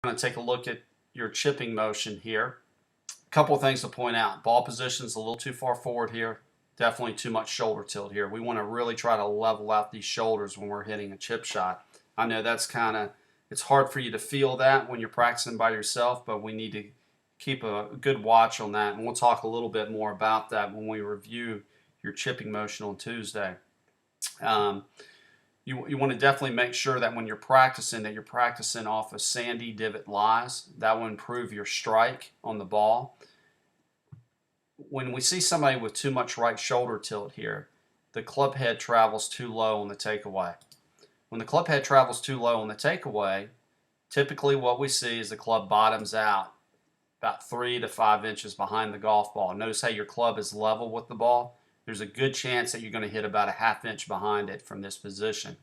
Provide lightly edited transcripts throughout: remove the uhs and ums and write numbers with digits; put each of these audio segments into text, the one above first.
Going to take a look at your chipping motion here. A couple of things to point out. Ball position is a little too far forward here. Definitely too much shoulder tilt here. We want to really try to level out these shoulders when we're hitting a chip shot. I know it's hard for you to feel that when you're practicing by yourself, but we need to keep a good watch on that, and we'll talk a little bit more about that when we review your chipping motion on Tuesday. You want to definitely make sure that when you're practicing that you're practicing off of sandy divot lies. That will improve your strike on the ball. When we see somebody with too much right shoulder tilt here, the club head travels too low on the takeaway. When the club head travels too low on the takeaway, typically what we see is the club bottoms out about 3 to 5 inches behind the golf ball. Notice how your club is level with the ball. There's a good chance that you're going to hit about a ½ inch behind it from this position.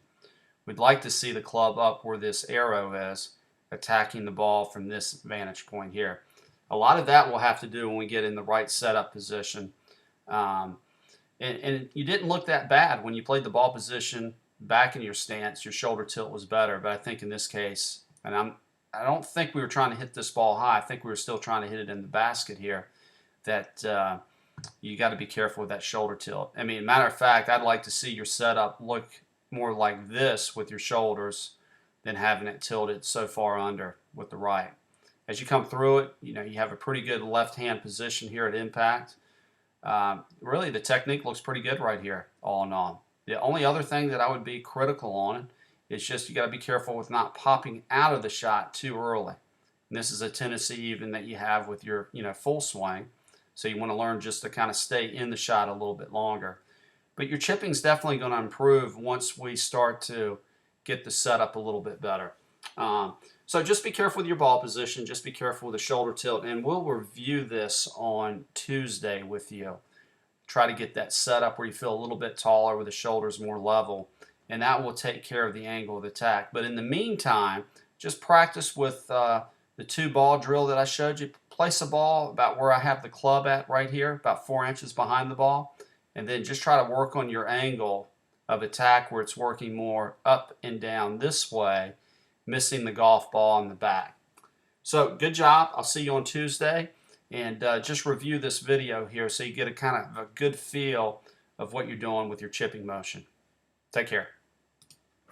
We'd like to see the club up where this arrow is, attacking the ball from this vantage point here. A lot of that will have to do when we get in the right setup position. And you didn't look that bad when you played the ball position back in your stance. Your shoulder tilt was better, but I think in this case, and I don't think we were trying to hit this ball high. I think we were still trying to hit it in the basket here. That you got to be careful with that shoulder tilt. I mean, matter of fact, I'd like to see your setup look more like this with your shoulders than having it tilted so far under with the right. As you come through it, you have a pretty good left-hand position here at impact. Really, the technique looks pretty good right here, all in all. The only other thing that I would be critical on it is just you got to be careful with not popping out of the shot too early. And this is a tendency even that you have with your full swing. So you want to learn just to kind of stay in the shot a little bit longer. But your chipping is definitely going to improve once we start to get the setup a little bit better. So just be careful with your ball position. Just be careful with the shoulder tilt. And we'll review this on Tuesday with you. Try to get that setup where you feel a little bit taller with the shoulders more level. And that will take care of the angle of attack. But in the meantime, just practice with the 2-ball drill that I showed you. Place a ball about where I have the club at right here, about 4 inches behind the ball, and then just try to work on your angle of attack where it's working more up and down this way, missing the golf ball in the back. So good job. I'll see you on Tuesday, and just review this video here so you get a kind of a good feel of what you're doing with your chipping motion. Take care.